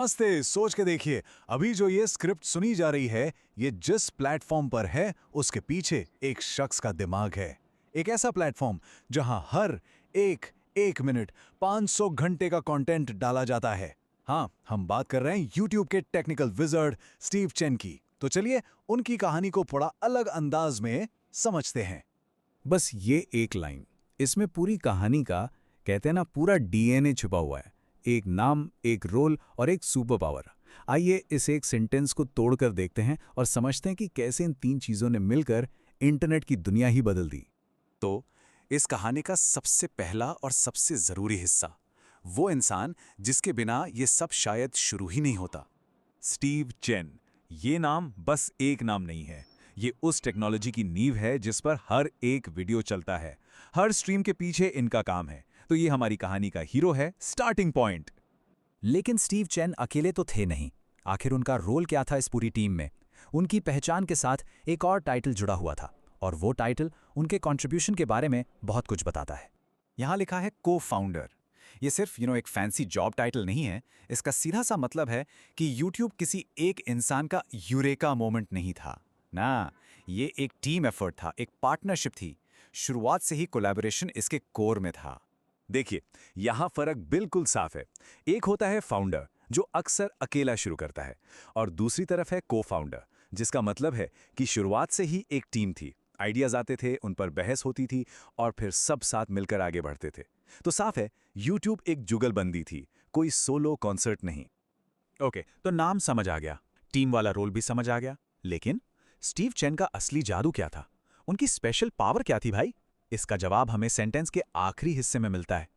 नमस्ते। सोच के देखिए, अभी जो ये स्क्रिप्ट सुनी जा रही है, ये जिस प्लेटफॉर्म पर है, उसके पीछे एक शख्स का दिमाग है। एक ऐसा प्लेटफॉर्म जहां हर एक एक मिनट 500 घंटे का कंटेंट डाला जाता है। हाँ, हम बात कर रहे हैं यूट्यूब के टेक्निकल विजर्ड स्टीव चेन की। तो चलिए उनकी कहानी को थोड़ा अलग अंदाज में समझते हैं। बस ये एक लाइन, इसमें पूरी कहानी का, कहते हैं ना, पूरा डीएनए छुपा हुआ है। एक नाम, एक रोल और एक सुपर पावर। आइए इस एक सेंटेंस को तोड़कर देखते हैं और समझते हैं कि कैसे इन तीन चीजों ने मिलकर इंटरनेट की दुनिया ही बदल दी। तो इस कहानी का सबसे पहला और सबसे जरूरी हिस्सा, वो इंसान जिसके बिना ये सब शायद शुरू ही नहीं होता। Steve Chen. ये नाम बस एक नाम नहीं है, ये उस टेक्नोलॉजी की नींव है जिस पर हर एक वीडियो चलता है। हर स्ट्रीम के पीछे इनका काम है। तो ये हमारी कहानी का हीरो है, स्टार्टिंग पॉइंट। लेकिन स्टीव चेन अकेले तो थे नहीं। आखिर उनका रोल क्या था इस पूरी टीम में? उनकी पहचान के साथ एक और टाइटल जुड़ा हुआ था, और वो टाइटल उनके कंट्रीब्यूशन के बारे में बहुत कुछ बताता है। यहाँ लिखा है को फाउंडर। ये सिर्फ एक फैंसी जॉब टाइटल नहीं है। इसका सीधा सा मतलब है कि YouTube किसी एक इंसान का यूरेका मोमेंट नहीं था ना, ये एक टीम एफर्ट था, एक पार्टनरशिप थी। शुरुआत से ही कोलैबोरेशन इसके कोर में था। देखिए, यहां फर्क बिल्कुल साफ है। एक होता है फाउंडर, जो अक्सर अकेला शुरू करता है, और दूसरी तरफ है को फाउंडर, जिसका मतलब है कि शुरुआत से ही एक टीम थी। आइडियाज आते थे, उन पर बहस होती थी, और फिर सब साथ मिलकर आगे बढ़ते थे। तो साफ है, यूट्यूब एक जुगलबंदी थी, कोई सोलो कॉन्सर्ट नहीं। ओके, तो नाम समझ आ गया, टीम वाला रोल भी समझ आ गया, लेकिन स्टीव चेन का असली जादू क्या था? उनकी स्पेशल पावर क्या थी भाई? इसका जवाब हमें सेंटेंस के आखिरी हिस्से में मिलता है।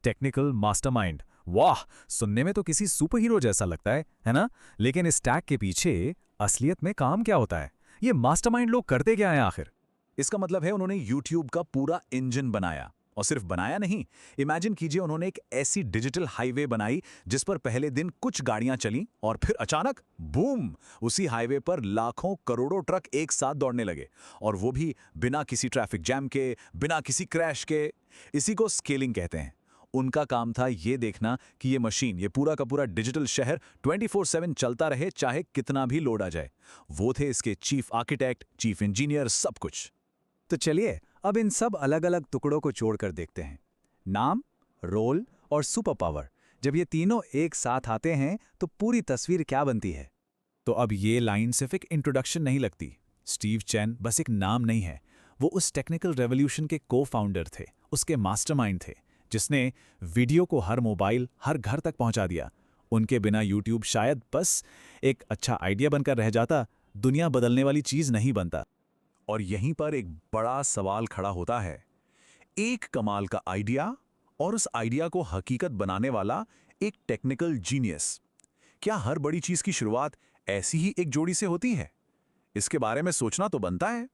Technical mastermind. वाह, सुनने में तो किसी सुपर हीरो जैसा लगता है ना? लेकिन इस टैग के पीछे असलियत में काम क्या होता है? ये मास्टरमाइंड लोग करते क्या हैं आखिर? इसका मतलब है उन्होंने यूट्यूब का पूरा इंजन बनाया, और सिर्फ बनाया नहीं, इमेजिन कीजिए उन्होंने एक ऐसी डिजिटल हाईवे बनाई जिस पर पहले दिन कुछ गाड़ियां चलीं और फिर अचानक बूम, उसी हाईवे पर लाखों करोड़ों ट्रक एक साथ दौड़ने लगे, और वो भी बिना किसी ट्रैफिक जैम के, बिना किसी क्रैश के। इसी को स्केलिंग कहते हैं। उनका काम था ये देखना कि ये मशीन, ये पूरा का पूरा डिजिटल शहर 24/7 चलता रहे, चाहे कितना भी लोड आ जाए। वो थे इसके चीफ आर्किटेक्ट, चीफ इंजीनियर, सब कुछ। तो चलिए अब इन सब अलग अलग टुकड़ों को जोड़कर देखते हैं। नाम, रोल और सुपर पावर, जब ये तीनों एक साथ आते हैं तो पूरी तस्वीर क्या बनती है? तो अब ये लाइन सिर्फ एक इंट्रोडक्शन नहीं लगती। स्टीव चेन बस एक नाम नहीं है, वो उस टेक्निकल रेवोल्यूशन के को फाउंडर थे, उसके मास्टरमाइंड थे, जिसने वीडियो को हर मोबाइल, हर घर तक पहुंचा दिया। उनके बिना यूट्यूब शायद बस एक अच्छा आइडिया बनकर रह जाता, दुनिया बदलने वाली चीज नहीं बनता। और यहीं पर एक बड़ा सवाल खड़ा होता है। एक कमाल का आइडिया और उस आइडिया को हकीकत बनाने वाला एक टेक्निकल जीनियस, क्या हर बड़ी चीज की शुरुआत ऐसी ही एक जोड़ी से होती है? इसके बारे में सोचना तो बनता है।